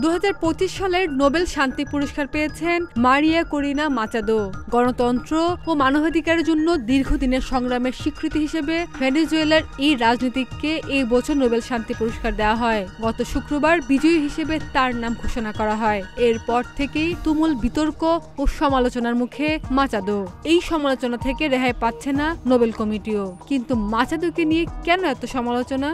2025 সালের নোবেল শান্তি পুরস্কার পেয়েছেন মারিয়া করিনা মাচাদো। গণতন্ত্র ও মানবাধিকারের জন্য দীর্ঘদিনের সংগ্রামের স্বীকৃতি হিসেবে ভেনেজুয়েলার এই রাজনীতিককে এই বছর নোবেল শান্তি পুরস্কার দেওয়া হয়। গত শুক্রবার বিজয়ী হিসেবে তার নাম ঘোষণা করা হয়। এরপর থেকেই তুমুল বিতর্ক ও সমালোচনার মুখে মাচাদো। এই সমালোচনা থেকে রেহাই পাচ্ছে না নোবেল কমিটিও। কিন্তু মাচাদোকে নিয়ে কেন এত সমালোচনা?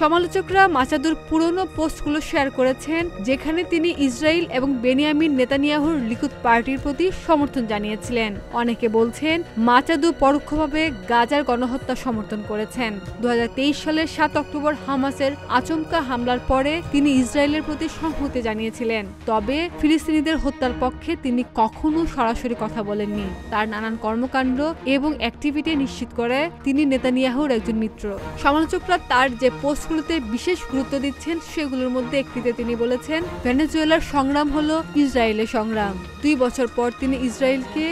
সমালোচকরা মাচাদোর পুরনো পোস্টগুলো শেয়ার করেছেন, যেখানে তিনি ইসরায়েল এবং বেনিয়ামিন নেতানিয়াহুর লিকুদ পার্টির প্রতি সমর্থন জানিয়েছিলেন। অনেকে বলছেন মাচাদো পরোক্ষভাবে গাজার গণহত্যা সমর্থন করেছেন। 2023 সালের 7 অক্টোবর হামাসের আচমকা হামলার পরে তিনি ইসরায়েলের প্রতি সংহতি জানিয়েছিলেন। তবে ফিলিস্তিনিদের হত্যার পক্ষে তিনি কখনো সরাসরি কথা বলেননি। তার নানান কর্মকাণ্ড এবং অ্যাক্টিভিটি নিশ্চিত করে তিনি নেতানিয়াহুর একজন মিত্র। সমালোচকরা তার যে পোস্ট বিশেষ গুরুত্ব দিচ্ছেন, সেগুলোর মধ্যে একটিতে তিনি বলেছেন, ভেনেজুয়েলার সংগ্রাম হলো ইসরায়েলের সংগ্রাম। 2 বছর পর তিনি ইসরায়েলকে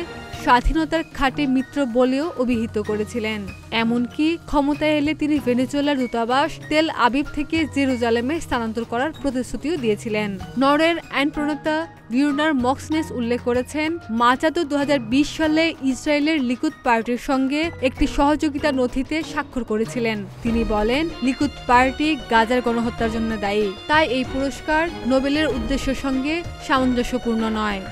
স্বাধীনতার খাঁটি মিত্র বলেও অভিহিত করেছিলেন। এমনকি ক্ষমতায় এলে তিনি ভেনেজুয়েলার দূতাবাস তেল আবিব থেকে জেরুজালেমে স্থানান্তর করার প্রতিশ্রুতিও দিয়েছিলেন। নরওয়ের আইন প্রণেতা ভিউনার মক্সনেস উল্লেখ করেছেন, মাচাদো 2020 সালে ইসরায়েলের লিকুদ পার্টির সঙ্গে একটি সহযোগিতা নথিতে স্বাক্ষর করেছিলেন। তিনি বলেন, লিকুদ পার্টি গাজার গণহত্যার জন্য দায়ী, তাই এই পুরস্কার নোবেলের উদ্দেশ্যের সঙ্গে সামঞ্জস্যপূর্ণ নয়।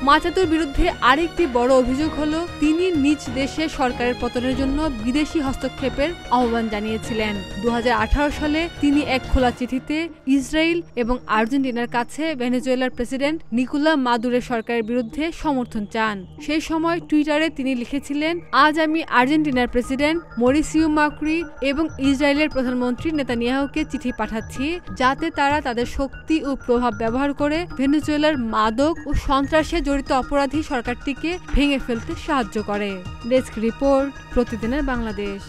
মাচাদোর বিরুদ্ধে আরেকটি বড় অভিযোগ হলো, তিনি নিজ দেশে সরকারের পতনের জন্য বিদেশি হস্তক্ষেপের আহ্বান জানিয়েছিলেন। 2018 সালে তিনি এক খোলা চিঠিতে ইসরায়েল এবং আর্জেন্টিনার কাছে ভেনেজুয়েলার প্রেসিডেন্ট নিকোলা মাদুরোর সরকারের বিরুদ্ধে সমর্থন চান। সেই সময় টুইটারে তিনি লিখেছিলেন, আজ আমি আর্জেন্টিনার প্রেসিডেন্ট মরিসিও মাক্রি এবং ইসরায়েলের প্রধানমন্ত্রী নেতানিয়াহুকে চিঠি পাঠাচ্ছি, যাতে তারা তাদের শক্তি ও প্রভাব ব্যবহার করে ভেনেজুয়েলার মাদক ও সন্ত্রাসে জড়িত অপরাধী সরকারটিকে ভেঙে ফেলতে সাহায্য করে। ডেস্ক রিপোর্ট, প্রতিদিনের বাংলাদেশ।